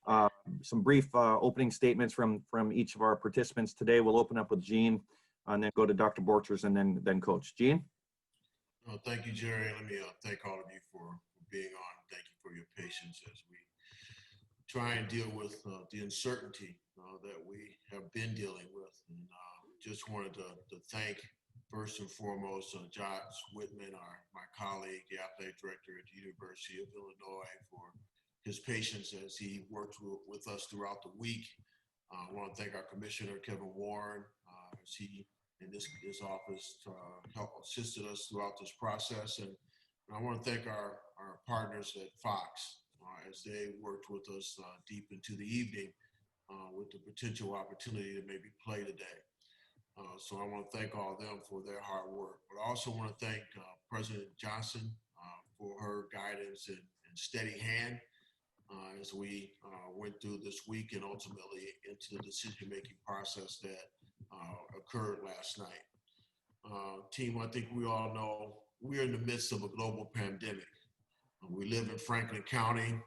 uh, some brief opening statements from each of our participants. Today, we'll open up with Gene and then go to Dr. Borchers and then Coach. Gene? Thank you, Jerry. Let me thank all of you for being on. Thank you for your patience as we try and deal with the uncertainty that we have been dealing with. And just wanted to thank, first and foremost, Josh Whitman, my colleague, the athletic director at the University of Illinois, for his patience as he worked with us throughout the week. I want to thank our commissioner, Kevin Warren, as he in his office helped assisted us throughout this process. And I want to thank our partners at Fox as they worked with us deep into the evening with the potential opportunity to maybe play today. So I want to thank all of them for their hard work. But I also want to thank President Johnson for her guidance and steady hand as we went through this week and ultimately into the decision-making process that occurred last night. Team, I think we all know we're in the midst of a global pandemic. We live in Franklin County,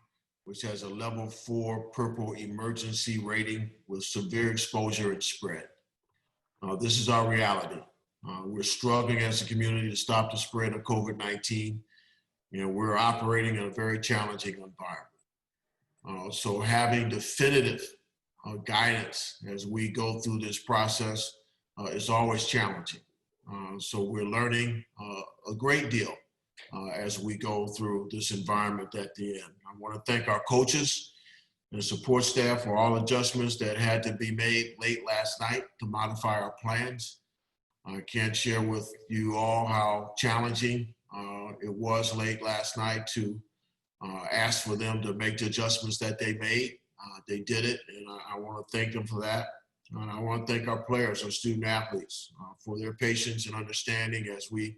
which has a level 4 purple emergency rating with severe exposure and spread. This is our reality. We're struggling as a community to stop the spread of COVID-19, and we're operating in a very challenging environment. So having definitive guidance as we go through this process is always challenging. So we're learning a great deal as we go through this environment at the end. I want to thank our coaches and support staff for all adjustments that had to be made late last night to modify our plans. I can't share with you all how challenging it was late last night to ask for them to make the adjustments that they made. They did it, and I want to thank them for that. And I want to thank our players, our student athletes, for their patience and understanding as we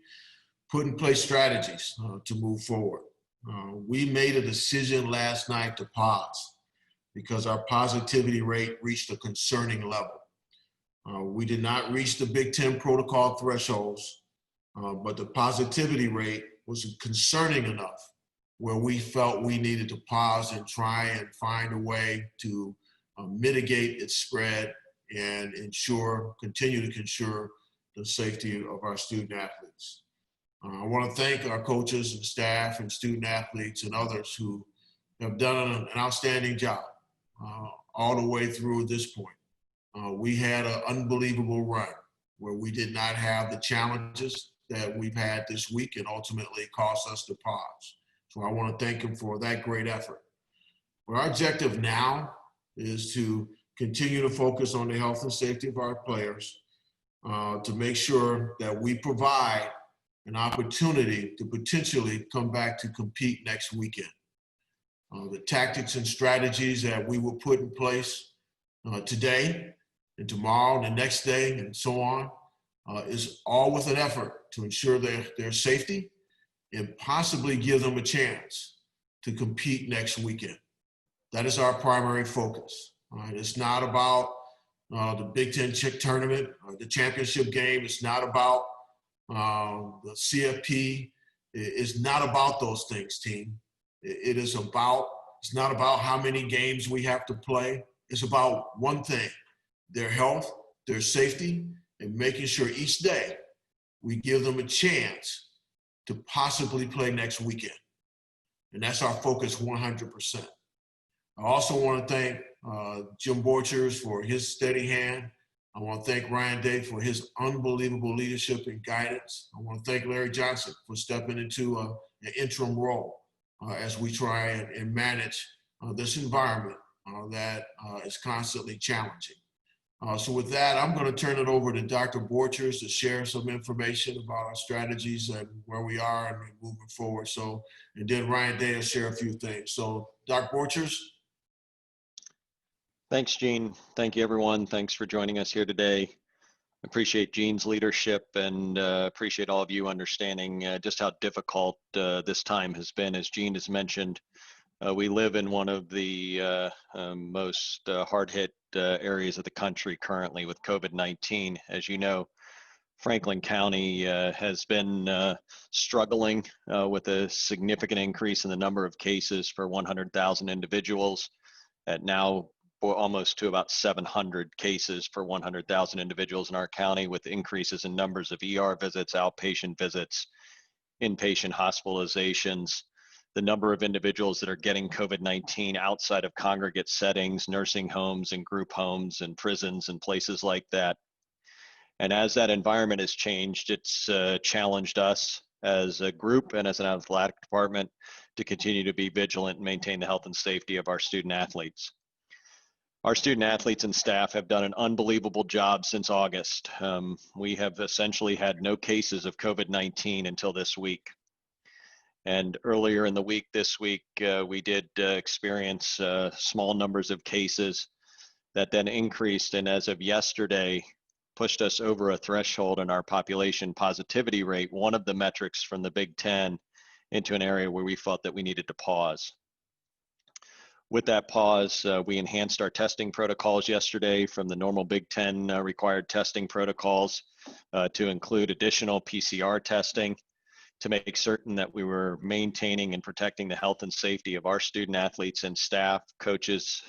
put in place strategies to move forward. We made a decision last night to pause because our positivity rate reached a concerning level. We did not reach the Big Ten protocol thresholds, but the positivity rate was concerning enough where we felt we needed to pause and try and find a way to mitigate its spread and continue to ensure the safety of our student athletes. I want to thank our coaches and staff and student athletes and others who have done an outstanding job all the way through this point. We had an unbelievable run where we did not have the challenges that we've had this week and ultimately caused us to pause. So I want to thank them for that great effort. But our objective now is to continue to focus on the health and safety of our players, to make sure that we provide an opportunity to potentially come back to compete next weekend. The tactics and strategies that we will put in place today and tomorrow, the next day, and so on, is all with an effort to ensure their safety and possibly give them a chance to compete next weekend. That is our primary focus. It's not about the Big Ten tournament or the championship game. It's not about the CFP. It's not about those things, team. It's not about how many games we have to play. It's about one thing: their health, their safety, and making sure each day we give them a chance to possibly play next weekend. And that's our focus 100%. I also want to thank Jim Borchers for his steady hand. I want to thank Ryan Day for his unbelievable leadership and guidance. I want to thank Larry Johnson for stepping into an interim role as we try and manage this environment that is constantly challenging. So with that, I'm going to turn it over to Dr. Borchers to share some information about our strategies and where we are and moving forward. So, and then Ryan Day will share a few things. So, Dr. Borchers. Thanks, Gene. Thank you, everyone. Thanks for joining us here today. Appreciate Gene's leadership and appreciate all of you understanding just how difficult this time has been. As Gene has mentioned, we live in one of the most hard-hit areas of the country currently with COVID-19. As you know, Franklin County has been struggling with a significant increase in the number of cases per 100,000 individuals. at now almost to about 700 cases per 100,000 individuals in our county, with increases in numbers of ER visits, outpatient visits, inpatient hospitalizations, the number of individuals that are getting COVID-19 outside of congregate settings, nursing homes and group homes and prisons and places like that. And as that environment has changed, it's challenged us as a group and as an athletic department to continue to be vigilant and maintain the health and safety of our student athletes. Our student athletes and staff have done an unbelievable job since August. We have essentially had no cases of COVID-19 until this week. And earlier in the week, this week, we did experience small numbers of cases that then increased, and as of yesterday, pushed us over a threshold in our population positivity rate, one of the metrics from the Big Ten, into an area where we felt that we needed to pause. With that pause, we enhanced our testing protocols yesterday from the normal Big Ten required testing protocols to include additional PCR testing, to make certain that we were maintaining and protecting the health and safety of our student athletes and staff, coaches,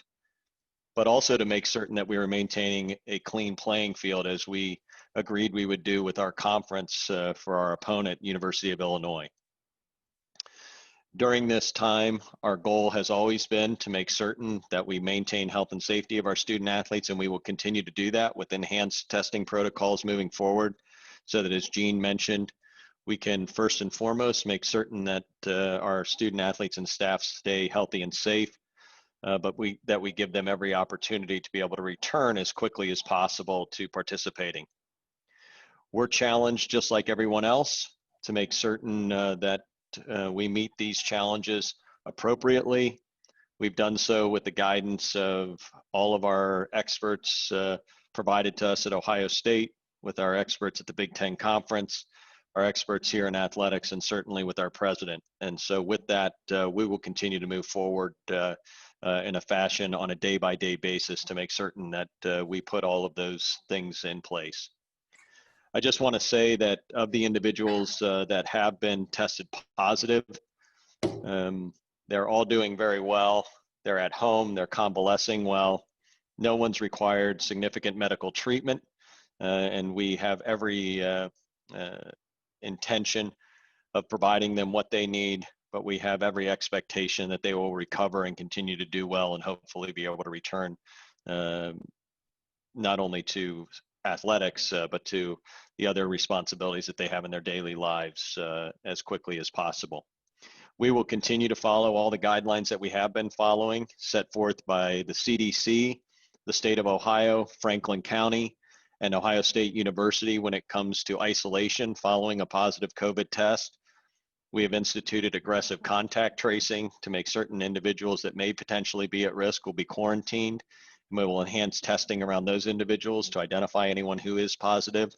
but also to make certain that we were maintaining a clean playing field, as we agreed we would do with our conference for our opponent, University of Illinois. During this time, our goal has always been to make certain that we maintain health and safety of our student athletes, and we will continue to do that with enhanced testing protocols moving forward, so that, as Jean mentioned, we can first and foremost make certain that our student athletes and staff stay healthy and safe, but that we give them every opportunity to be able to return as quickly as possible to participating. We're challenged, just like everyone else, to make certain that we meet these challenges appropriately. We've done so with the guidance of all of our experts provided to us at Ohio State, with our experts at the Big Ten Conference, our experts here in athletics, and certainly with our president. And so with that, we will continue to move forward in a fashion on a day-by-day basis to make certain that we put all of those things in place. I just want to say that of the individuals that have been tested positive, they're all doing very well. They're at home, they're convalescing well. No one's required significant medical treatment, and we have every intention of providing them what they need, but we have every expectation that they will recover and continue to do well, and hopefully be able to return not only to athletics, but to the other responsibilities that they have in their daily lives as quickly as possible. We will continue to follow all the guidelines that we have been following, set forth by the CDC, the state of Ohio, Franklin County, and Ohio State University when it comes to isolation following a positive COVID test. We have instituted aggressive contact tracing to make certain individuals that may potentially be at risk will be quarantined. And we will enhance testing around those individuals to identify anyone who is positive.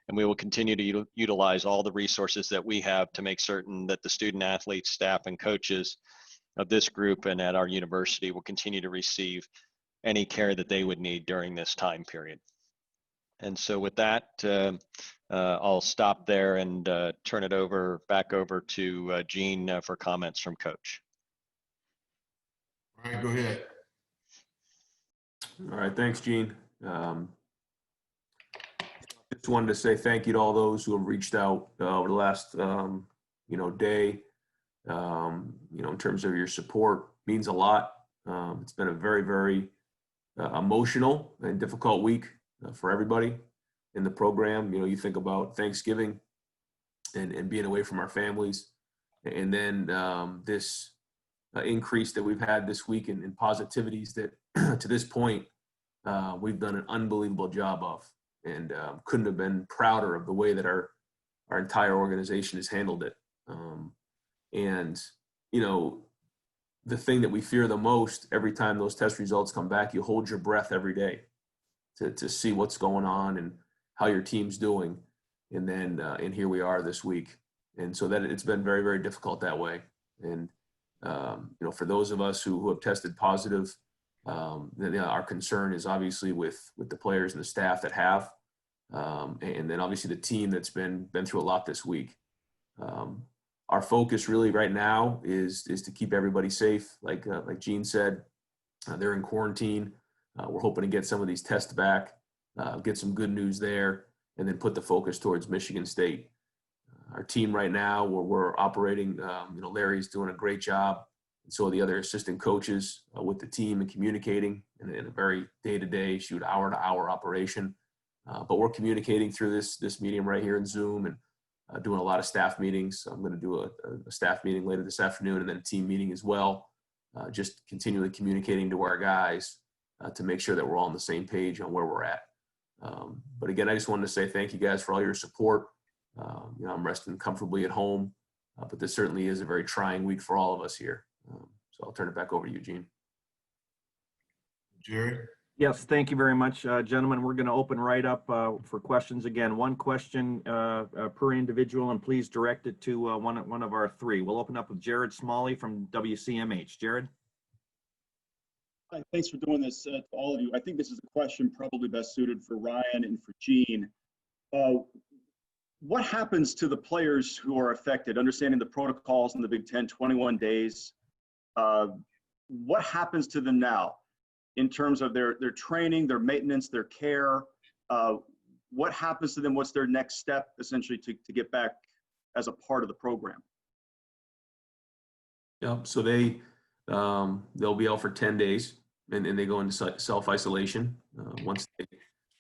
And we will continue to utilize all the resources that we have to make certain that the student athletes, staff, and coaches of this group and at our university will continue to receive any care that they would need during this time period. And so with that, I'll stop there and turn it back over to Jean for comments from Coach. All right, go ahead. All right, thanks, Gene. Just wanted to say thank you to all those who have reached out over the last, day. In terms of your support, means a lot. It's been a very, very emotional and difficult week for everybody in the program. You think about Thanksgiving and being away from our families, and then this increase that we've had this week in positivities that to this point we've done an unbelievable job of, and couldn't have been prouder of the way that our entire organization has handled it. And the thing that we fear the most every time those test results come back, you hold your breath every day to see what's going on and how your team's doing. And then and here we are this week. And so that it's been very, very difficult that way. And for those of us who have tested positive, our concern is obviously with the players and the staff that have, and then obviously the team that's been through a lot this week. Our focus really right now is to keep everybody safe. Like Gene said, They're in quarantine. We're hoping to get some of these tests back, get some good news there, and then put the focus towards Michigan State. Our team right now, we're operating, Larry's doing a great job. And so are the other assistant coaches with the team and communicating in a very day-to-day, hour-to-hour operation. But we're communicating through this medium right here in Zoom and doing a lot of staff meetings. I'm going to do a staff meeting later this afternoon and then a team meeting as well. Just continually communicating to our guys to make sure that we're all on the same page on where we're at. But again, I just wanted to say thank you guys for all your support. I'm resting comfortably at home, but this certainly is a very trying week for all of us here. So I'll turn it back over to you, Gene. Jerry? Yes, thank you very much, gentlemen. We're going to open right up for questions. Again, one question per individual, and please direct it to one of our three. We'll open up with Jared Smalley from WCMH. Jared? Hi, thanks for doing this to all of you. I think this is a question probably best suited for Ryan and for Gene. What happens to the players who are affected? Understanding the protocols in the Big Ten, 21 days. What happens to them now in terms of their training, their maintenance, their care? What happens to them? What's their next step, essentially, to get back as a part of the program? Yep. So they'll be out for 10 days, and they go into self-isolation. Once they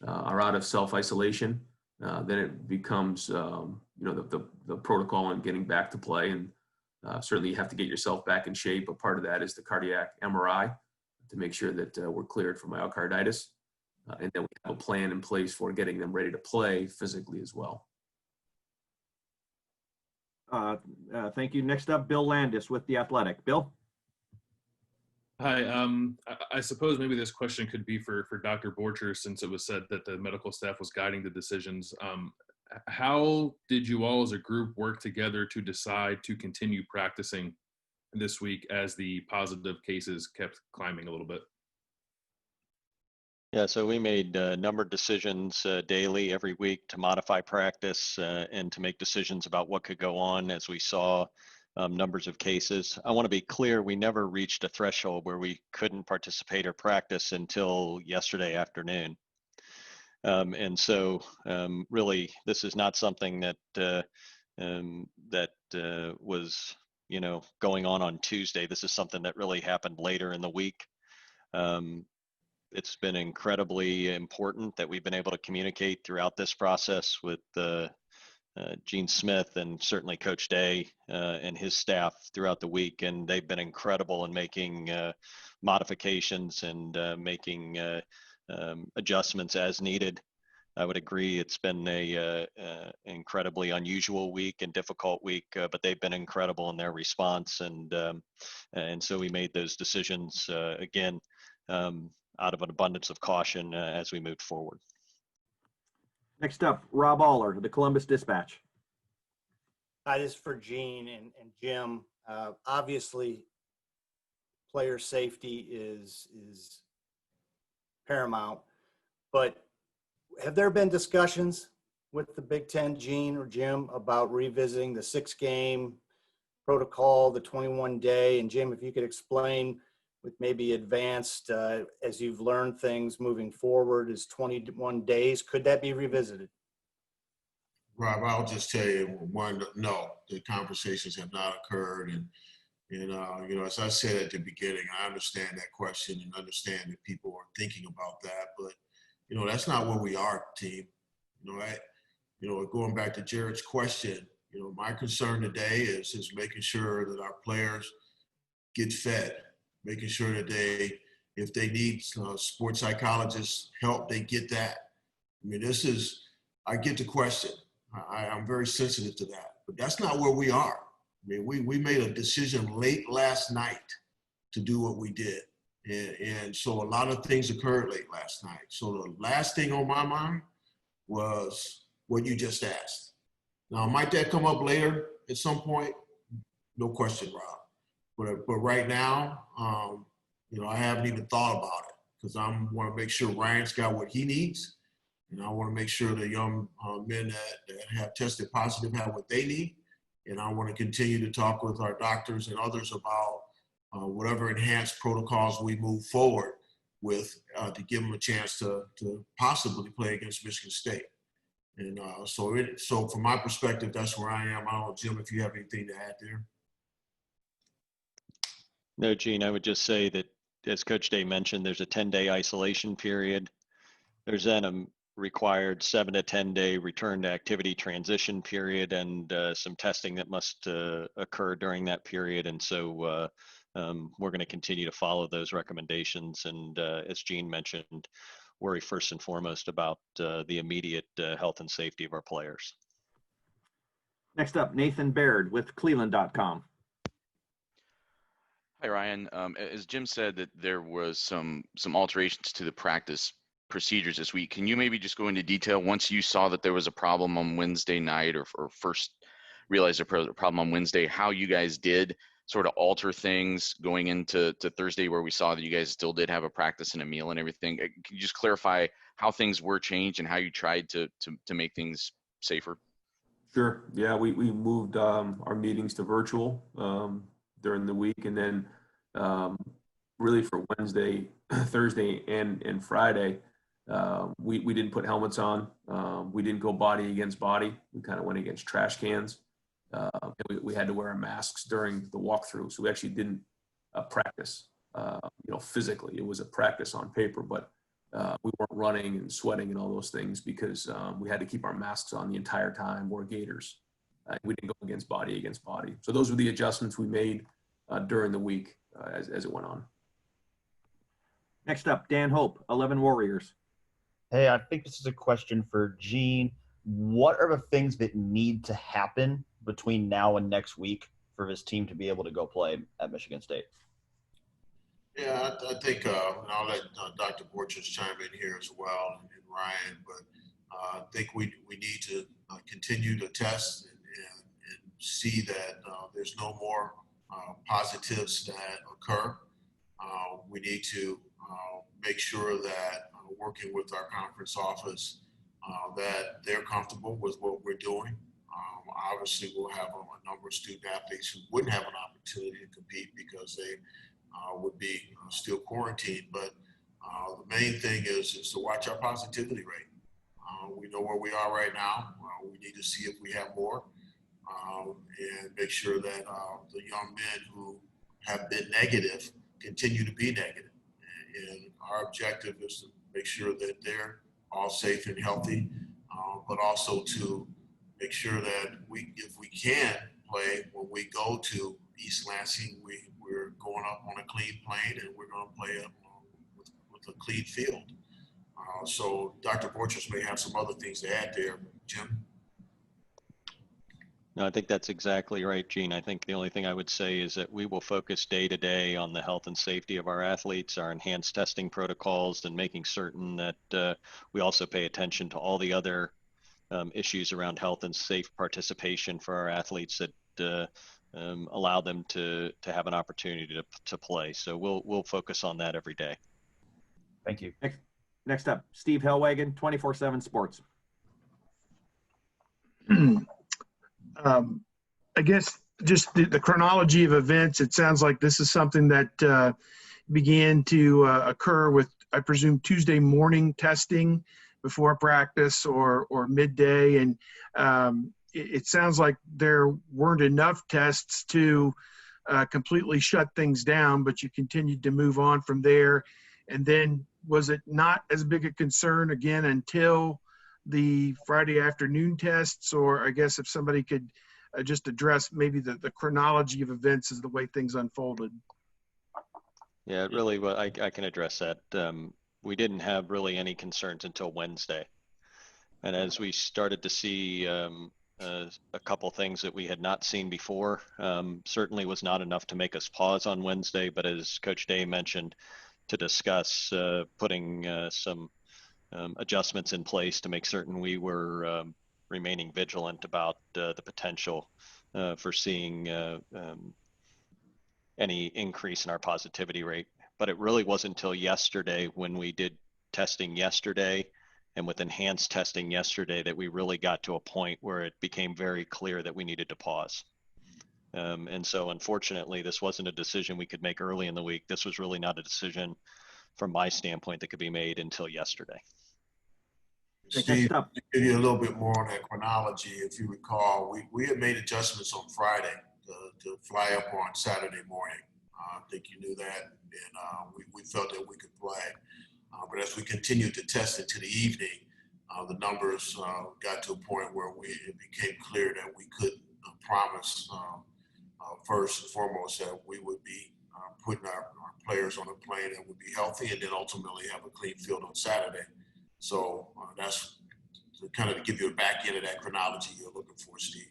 are out of self-isolation, then it becomes, the protocol and getting back to play. And certainly you have to get yourself back in shape. But part of that is the cardiac MRI to make sure that we're cleared for myocarditis. And then we have a plan in place for getting them ready to play physically as well. Thank you. Next up, Bill Landis with The Athletic. Bill? Hi. I suppose maybe this question could be for Dr. Borchers, since it was said that the medical staff was guiding the decisions. How did you all as a group work together to decide to continue practicing this week as the positive cases kept climbing a little bit? Yeah, so we made a number of decisions daily, every week, to modify practice and to make decisions about what could go on as we saw numbers of cases. I want to be clear, we never reached a threshold where we couldn't participate or practice until yesterday afternoon. And so really, this is not something that was, going on Tuesday. This is something that really happened later in the week. It's been incredibly important that we've been able to communicate throughout this process with Gene Smith and certainly Coach Day and his staff throughout the week. And they've been incredible in making modifications and making adjustments as needed. I would agree it's been a incredibly unusual week and difficult week, but they've been incredible in their response. And so we made those decisions again out of an abundance of caution as we moved forward. Next up, Rob Aller, the Columbus Dispatch. Hi, this is for Gene and Jim. Obviously, player safety is paramount, but have there been discussions with the Big Ten, Gene or Jim, about revisiting the 6-game protocol, the 21-day? And Jim, if you could explain with maybe advanced, as you've learned things moving forward, is 21 days, could that be revisited? Rob, I'll just tell you, no, the conversations have not occurred. And as I said at the beginning, I understand that question and understand that people are thinking about that, but that's not where we are, team. Going back to Jared's question, my concern today is making sure that our players get fed, making sure that if they need sports psychologists help, they get that. I mean, I get the question. I'm very sensitive to that, but that's not where we are. I mean, we made a decision late last night to do what we did. And so a lot of things occurred late last night. So the last thing on my mind was what you just asked. Now, might that come up later at some point? No question, Rob. But right now, I haven't even thought about it because I want to make sure Ryan's got what he needs. And I want to make sure the young men that have tested positive have what they need. And I want to continue to talk with our doctors and others about whatever enhanced protocols we move forward with to give them a chance to possibly play against Michigan State. And so from my perspective, that's where I am. I don't know, Jim, if you have anything to add there. No, Gene, I would just say that, as Coach Day mentioned, there's a 10-day isolation period. There's then a required 7 to 10-day return to activity transition period, and some testing that must occur during that period. And so we're going to continue to follow those recommendations. And as Gene mentioned, worry first and foremost about the immediate health and safety of our players. Next up, Nathan Baird with Cleveland.com. Hi, Ryan. As Jim said, that there was some alterations to the practice procedures this week. Can you maybe just go into detail once you saw that there was a problem on Wednesday night, or first realized a problem on Wednesday, how you guys did sort of alter things going into Thursday, where we saw that you guys still did have a practice and a meal and everything? Can you just clarify how things were changed and how you tried to make things safer? Sure. Yeah, we moved our meetings to virtual during the week, and then really for Wednesday, Thursday, and Friday, we didn't put helmets on. We didn't go body against body. We kind of went against trash cans. And we had to wear our masks during the walkthrough, so we actually didn't practice, physically. It was a practice on paper, but we weren't running and sweating and all those things because we had to keep our masks on the entire time, wore gaiters. We didn't go against body. So those were the adjustments we made during the week as it went on. Next up, Dan Hope, 11 Warriors. Hey, I think this is a question for Gene. What are the things that need to happen between now and next week for this team to be able to go play at Michigan State? Yeah, I think, and I'll let Dr. Borchers chime in here as well, and Ryan, but I think we need to continue to test and see that there's no more positives that occur. We need to make sure that working with our conference office that they're comfortable with what we're doing. Obviously, we'll have a number of student athletes who wouldn't have an opportunity to compete because they would be still quarantined. But the main thing is to watch our positivity rate. We know where we are right now. We need to see if we have more and make sure that the young men who have been negative continue to be negative. And our objective is to make sure that they're all safe and healthy, but also to make sure that if we can play when we go to East Lansing, we're going up on a clean plane and we're going to play up with a clean field. So Dr. Borchers may have some other things to add there. Jim? No, I think that's exactly right, Gene. I think the only thing I would say is that we will focus day to day on the health and safety of our athletes, our enhanced testing protocols, and making certain that we also pay attention to all the other issues around health and safe participation for our athletes that allow them to have an opportunity to play. So we'll focus on that every day. Thank you. Next up, Steve Hellwagon, 24/7 Sports. I guess just the chronology of events, it sounds like this is something that began to occur with, I presume, Tuesday morning testing before practice or midday. And it sounds like there weren't enough tests to completely shut things down, but you continued to move on from there. And then was it not as big a concern again until the Friday afternoon tests? Or I guess if somebody could just address maybe the chronology of events as the way things unfolded. Yeah, really, well, I can address that. We didn't have really any concerns until Wednesday. And as we started to see a couple things that we had not seen before, certainly was not enough to make us pause on Wednesday. But as Coach Day mentioned, to discuss putting some adjustments in place to make certain we were remaining vigilant about the potential for seeing any increase in our positivity rate. But it really wasn't until yesterday, when we did testing yesterday and with enhanced testing yesterday, that we really got to a point where it became very clear that we needed to pause. And so unfortunately, this wasn't a decision we could make early in the week. This was really not a decision from my standpoint that could be made until yesterday. Steve, to give you a little bit more on that chronology, if you recall, we had made adjustments on Friday to fly up on Saturday morning. I think you knew that, and we felt that we could play. But as we continued to test into the evening, the numbers got to a point where it became clear that we couldn't promise, first and foremost, that we would be putting our players on a plane that would be healthy, and then ultimately have a clean field on Saturday. So that's to kind of give you a back end of that chronology you're looking for, Steve.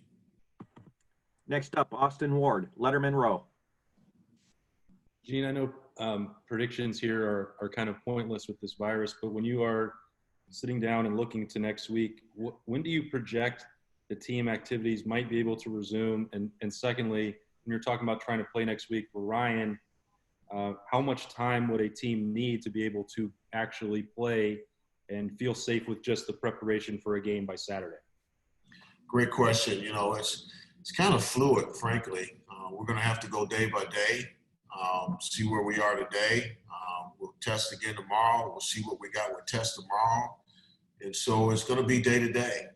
Next up, Austin Ward, Letterman Row. Gene, I know predictions here are kind of pointless with this virus, but when you are sitting down and looking to next week, when do you project the team activities might be able to resume? And secondly, when you're talking about trying to play next week for Ryan, how much time would a team need to be able to actually play and feel safe with just the preparation for a game by Saturday? Great question. You know, it's kind of fluid, frankly. We're going to have to go day by day, see where we are today. We'll test again tomorrow. We'll see what we got with tests tomorrow. And so it's going to be day to day.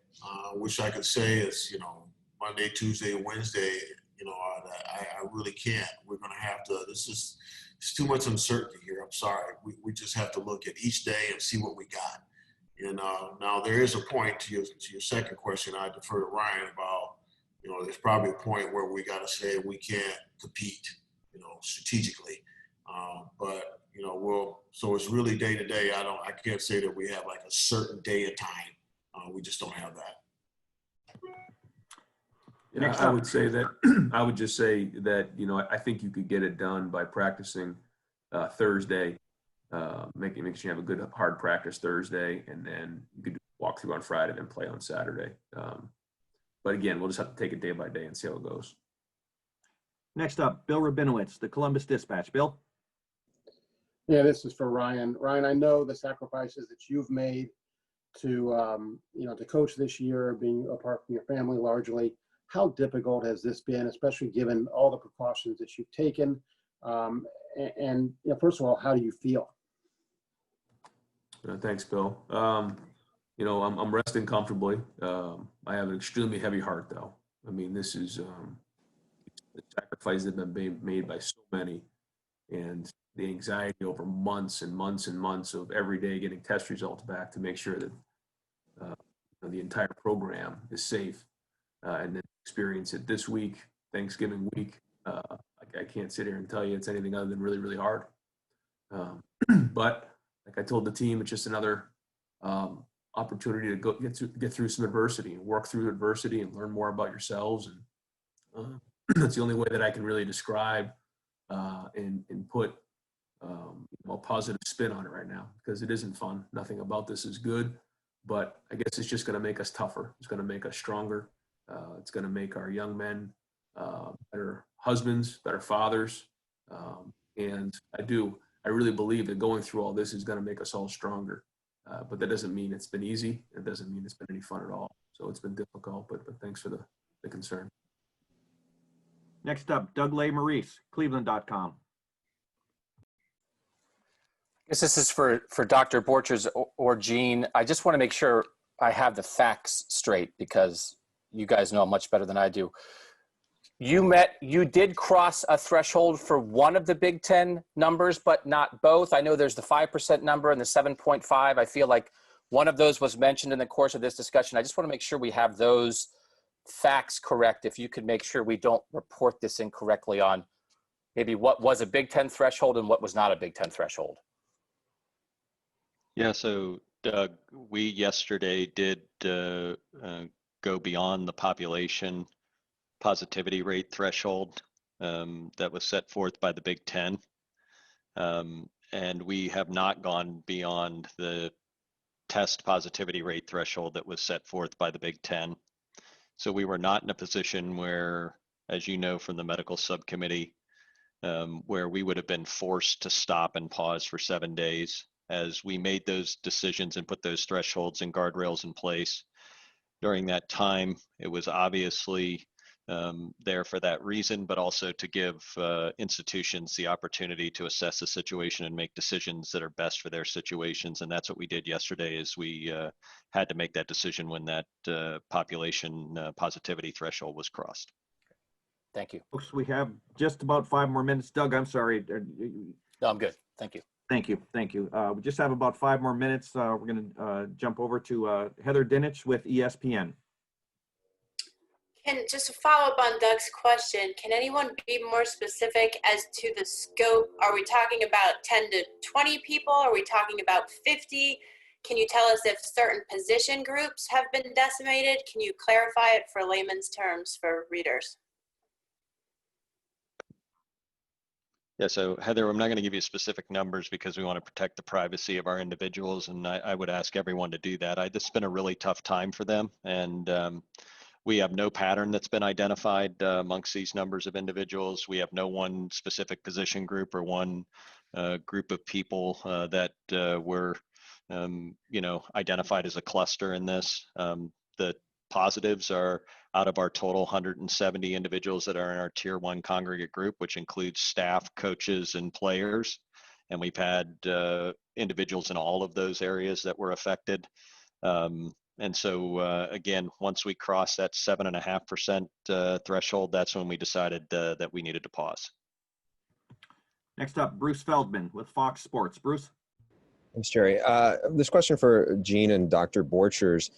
Wish I could say it's, Monday, Tuesday, Wednesday. I really can't. We're going to have to, it's too much uncertainty here. I'm sorry. We just have to look at each day and see what we got. And now there is a point to your second question. I defer to Ryan about, there's probably a point where we got to say we can't compete, strategically. But so it's really day to day. I can't say that we have like a certain day of time. We just don't have that. Yeah, I would say that I would just say that, I think you could get it done by practicing Thursday, making sure you have a good hard practice Thursday, and then you could walk through on Friday and play on Saturday. But again, we'll just have to take it day by day and see how it goes. Next up, Bill Rabinowitz, the Columbus Dispatch. Bill? Yeah, this is for Ryan. Ryan, I know the sacrifices that you've made to, to coach this year, being apart from your family largely. How difficult has this been, especially given all the precautions that you've taken? And first of all, how do you feel? Thanks, Bill. I'm resting comfortably. I have an extremely heavy heart, though. I mean, this is the sacrifices that have been made by so many, and the anxiety over months and months and months of every day getting test results back to make sure that the entire program is safe, and then experience it this week, Thanksgiving week. I can't sit here and tell you it's anything other than really, really hard. But like I told the team, it's just another opportunity to go get through some adversity and work through adversity and learn more about yourselves. And that's the only way that I can really describe and put a positive spin on it right now, because it isn't fun. Nothing about this is good, but I guess it's just going to make us tougher. It's going to make us stronger. It's going to make our young men better husbands, better fathers. And I really believe that going through all this is going to make us all stronger. But that doesn't mean it's been easy. It doesn't mean it's been any fun at all. So it's been difficult, but thanks for the concern. Next up, Doug Maurice, Cleveland.com. I guess this is for Dr. Borchers or Gene. I just want to make sure I have the facts straight, because you guys know much better than I do. You did cross a threshold for one of the Big Ten numbers, but not both. I know there's the 5% number and the 7.5. I feel like one of those was mentioned in the course of this discussion. I just want to make sure we have those facts correct. If you could make sure we don't report this incorrectly on maybe what was a Big Ten threshold and what was not a Big Ten threshold. Yeah, so Doug, we yesterday did go beyond the population positivity rate threshold that was set forth by the Big Ten. And we have not gone beyond the test positivity rate threshold that was set forth by the Big Ten. So we were not in a position where, as you know from the medical subcommittee, where we would have been forced to stop and pause for 7 days. As we made those decisions and put those thresholds and guardrails in place during that time, it was obviously there for that reason, but also to give institutions the opportunity to assess the situation and make decisions that are best for their situations. And that's what we did yesterday, is we had to make that decision when that population positivity threshold was crossed. Thank you. Folks, we have just about 5 more minutes. Doug, I'm sorry. No, I'm good. Thank you. Thank you. Thank you. We just have about 5 more minutes. We're going to jump over to Heather Dinich with ESPN. And just to follow up on Doug's question, can anyone be more specific as to the scope? Are we talking about 10 to 20 people? Are we talking about 50? Can you tell us if certain position groups have been decimated? Can you clarify it for layman's terms for readers? Yeah, so Heather, I'm not going to give you specific numbers because we want to protect the privacy of our individuals, and I would ask everyone to do that. This has been a really tough time for them, and we have no pattern that's been identified amongst these numbers of individuals. We have no one specific position group or one group of people that were, identified as a cluster in this. The positives are out of our total 170 individuals that are in our tier 1 congregate group, which includes staff, coaches, and players. And we've had individuals in all of those areas that were affected. And so, again, once we crossed that 7.5% threshold, that's when we decided that we needed to pause. Next up, Bruce Feldman with Fox Sports. Bruce? Thanks, Jerry. This question for Gene and Dr. Borchers,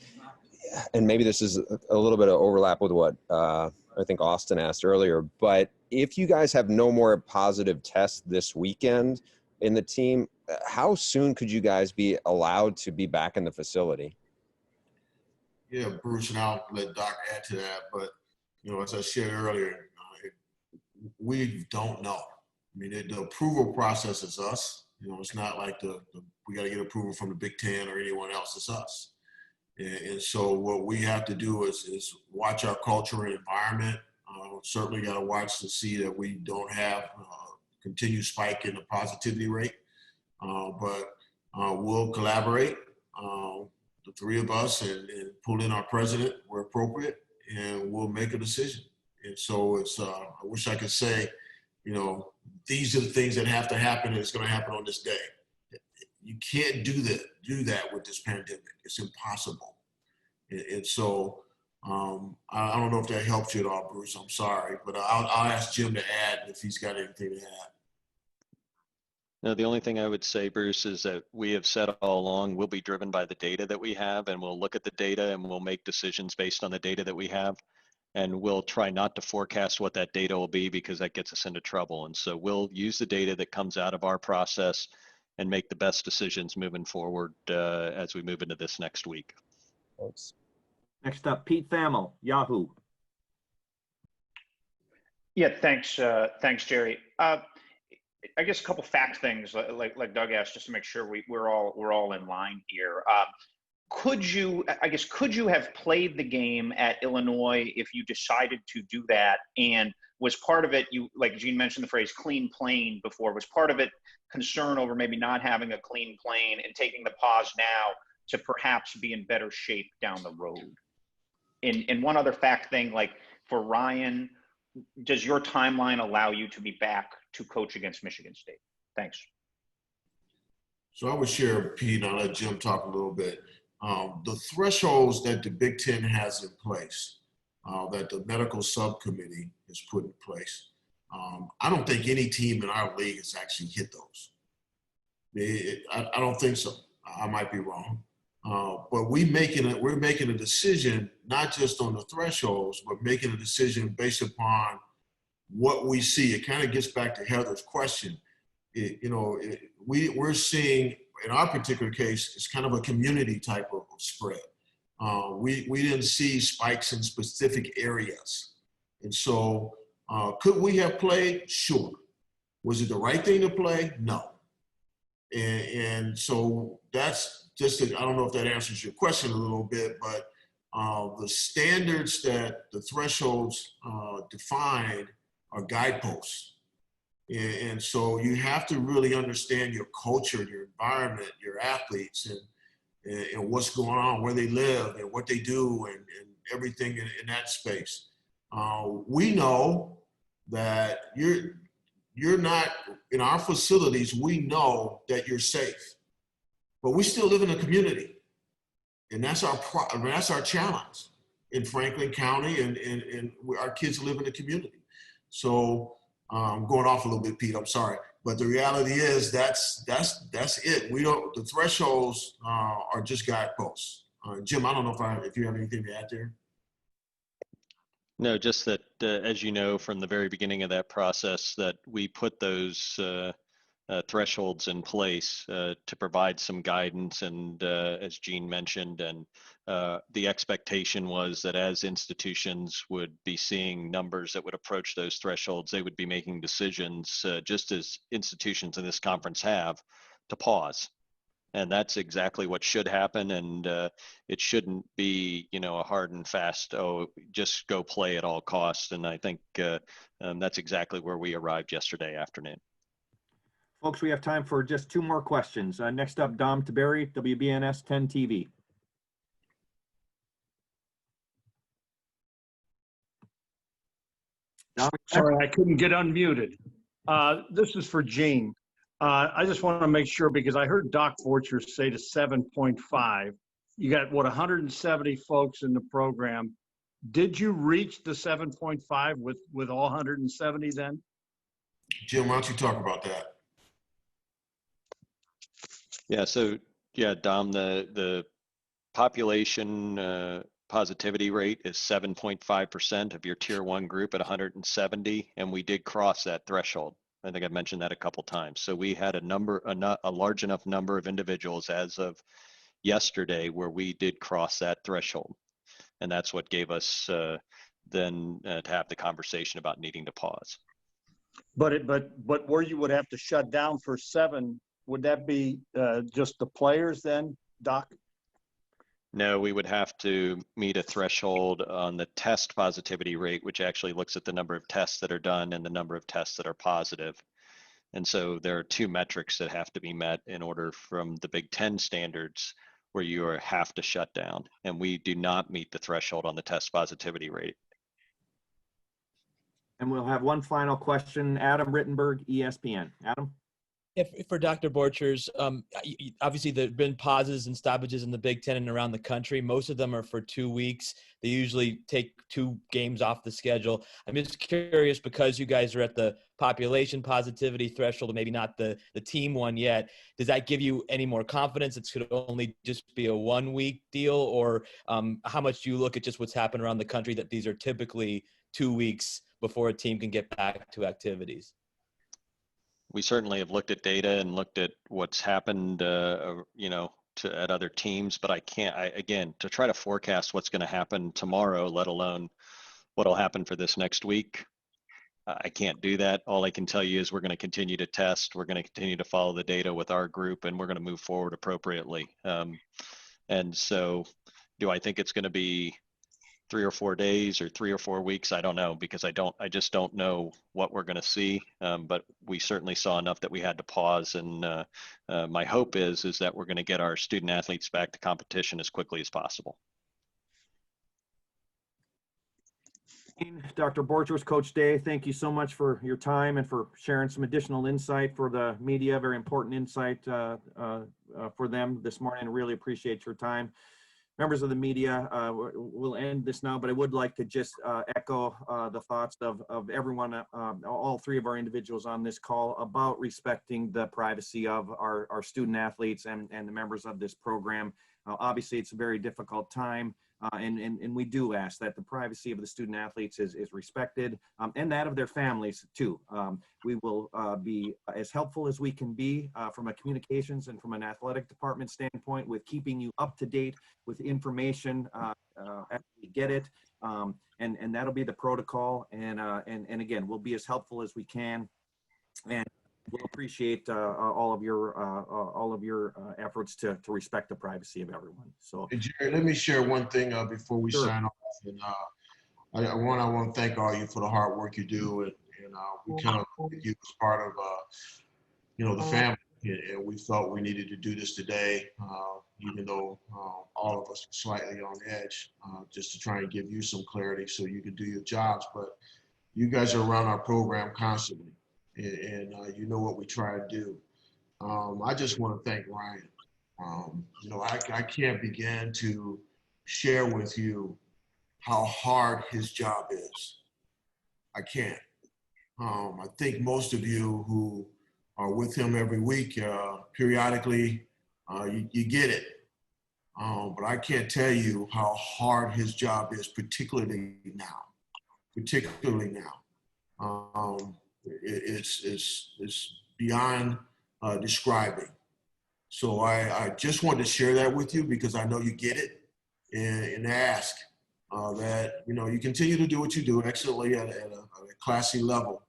and maybe this is a little bit of overlap with what I think Austin asked earlier, but if you guys have no more positive tests this weekend in the team, how soon could you guys be allowed to be back in the facility? Yeah, Bruce, and I'll let Doc add to that. But, as I shared earlier, we don't know. I mean, the approval process is us. It's not like we got to get approval from the Big Ten or anyone else. It's us. And so what we have to do is watch our culture and environment. Certainly got to watch to see that we don't have continued spike in the positivity rate. But we'll collaborate, the 3 of us, and pull in our president where appropriate, and we'll make a decision. And so I wish I could say, these are the things that have to happen, and it's going to happen on this day. You can't do that with this pandemic. It's impossible. And so I don't know if that helps you at all, Bruce. I'm sorry, but I'll ask Jim to add if he's got anything to add. No, the only thing I would say, Bruce, is that we have said all along, we'll be driven by the data that we have, and we'll look at the data and we'll make decisions based on the data that we have. And we'll try not to forecast what that data will be, because that gets us into trouble. And so we'll use the data that comes out of our process and make the best decisions moving forward as we move into this next week. Thanks. Next up, Pete Thamel, Yahoo. Yeah, thanks, Jerry. I guess a couple fact things, like Doug asked, just to make sure we're all in line here. Could you have played the game at Illinois if you decided to do that? And was part of it, like Gene mentioned the phrase clean plane before, was part of it concern over maybe not having a clean plane and taking the pause now to perhaps be in better shape down the road? And one other fact thing, like for Ryan, does your timeline allow you to be back to coach against Michigan State? Thanks. So I would share, Pete, and I'll let Jim talk a little bit. The thresholds that the Big Ten has in place, that the medical subcommittee has put in place, I don't think any team in our league has actually hit those. I don't think so. I might be wrong. But we're making a decision, not just on the thresholds, but making a decision based upon what we see. It kind of gets back to Heather's question. We're seeing, in our particular case, it's kind of a community type of spread. We didn't see spikes in specific areas. And so could we have played? Sure. Was it the right thing to play? No. And so that's just, I don't know if that answers your question a little bit, but the standards that the thresholds define are guideposts. And so you have to really understand your culture, your environment, your athletes, and what's going on, where they live and what they do, and everything in that space. We know that you're not in our facilities. We know that you're safe, but we still live in a community, and that's our challenge in Franklin County, and our kids live in the community. So I'm going off a little bit, Pete. I'm sorry, but the reality is that's it. We don't. The thresholds are just guideposts. Jim, I don't know if you have anything to add there. No, just that, as you know, from the very beginning of that process, that we put those thresholds in place to provide some guidance. And as Gene mentioned, and the expectation was that as institutions would be seeing numbers that would approach those thresholds, they would be making decisions, just as institutions in this conference have, to pause. And that's exactly what should happen. And it shouldn't be, a hard and fast, just go play at all costs. And I think that's exactly where we arrived yesterday afternoon. Folks, we have time for just 2 more questions. Next up, Dom Taberi, WBNS 10 TV. Dom, sorry, I couldn't get unmuted. This is for Gene. I just want to make sure, because I heard Doc Borchers say to 7.5. You got, 170 folks in the program. Did you reach the 7.5 with all 170 then? Jim, why don't you talk about that? Yeah, so Dom, the population positivity rate is 7.5% of your tier 1 group at 170, and we did cross that threshold. I think I've mentioned that a couple times. So we had a large enough number of individuals as of yesterday where we did cross that threshold. And that's what gave us then to have the conversation about needing to pause. But where you would have to shut down for 7, would that be just the players then, Doc? No, we would have to meet a threshold on the test positivity rate, which actually looks at the number of tests that are done and the number of tests that are positive. And so there are 2 metrics that have to be met in order from the Big Ten standards where you have to shut down. And we do not meet the threshold on the test positivity rate. And we'll have one final question. Adam Rittenberg, ESPN. Adam? For Dr. Borchers, obviously there have been pauses and stoppages in the Big Ten and around the country. Most of them are for 2 weeks. They usually take 2 games off the schedule. I'm just curious, because you guys are at the population positivity threshold, maybe not the team one yet, does that give you any more confidence it could only just be a 1-week deal? Or how much do you look at just what's happened around the country that these are typically 2 weeks before a team can get back to activities? We certainly have looked at data and looked at what's happened, at other teams, but again, to try to forecast what's going to happen tomorrow, let alone what'll happen for this next week, I can't do that. All I can tell you is we're going to continue to test. We're going to continue to follow the data with our group, and we're going to move forward appropriately. And so do I think it's going to be 3 or 4 days or 3 or 4 weeks? I don't know, because I just don't know what we're going to see. But we certainly saw enough that we had to pause. And my hope is that we're going to get our student athletes back to competition as quickly as possible. Dr. Borchers, Coach Day, thank you so much for your time and for sharing some additional insight for the media, very important insight for them this morning. I really appreciate your time. Members of the media, we'll end this now, but I would like to just echo the thoughts of everyone, all 3 of our individuals on this call, about respecting the privacy of our student athletes and the members of this program. Obviously, it's a very difficult time, and we do ask that the privacy of the student athletes is respected, and that of their families too. We will be as helpful as we can be from a communications and from an athletic department standpoint with keeping you up to date with information as we get it, and that'll be the protocol. And again, we'll be as helpful as we can, and we'll appreciate all of your efforts to respect the privacy of everyone. So, hey, Jerry, let me share one thing before we sign off. And I want to thank all you for the hard work you do, and we kind of you as part of the family. and we felt we needed to do this today, even though all of us were slightly on edge, just to try and give you some clarity so you can do your jobs. But you guys are around our program constantly, and you know what we try to do. I just want to thank Ryan. I can't begin to share with you how hard his job is. I can't. I think most of you who are with him every week, periodically, you get it. But I can't tell you how hard his job is, particularly now. It's beyond describing. So I just wanted to share that with you because I know you get it, and ask that you continue to do what you do excellently at a classy level.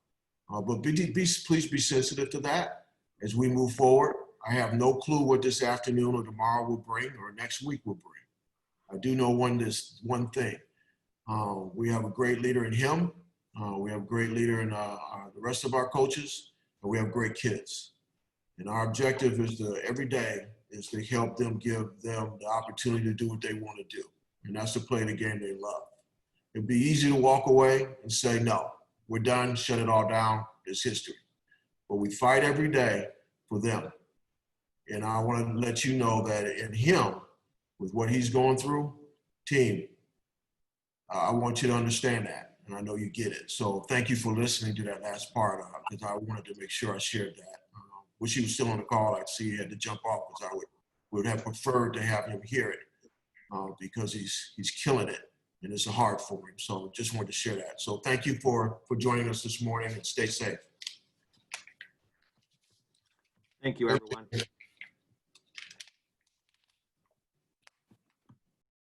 But please be sensitive to that as we move forward. I have no clue what this afternoon or tomorrow will bring or next week will bring. I do know one thing. We have a great leader in him. We have a great leader in the rest of our coaches, and we have great kids. And our objective is every day is to help them, give them the opportunity to do what they want to do. And that's to play the game they love. It'd be easy to walk away and say, no, we're done, shut it all down, it's history. But we fight every day for them. And I want to let you know that in him, with what he's going through, team, I want you to understand that. And I know you get it. So thank you for listening to that last part, because I wanted to make sure I shared that. Wish he was still on the call. I'd see he had to jump off, because I would have preferred to have him hear it, because he's killing it. And it's hard for him. So just wanted to share that. So thank you for joining us this morning, and stay safe. Thank you, everyone.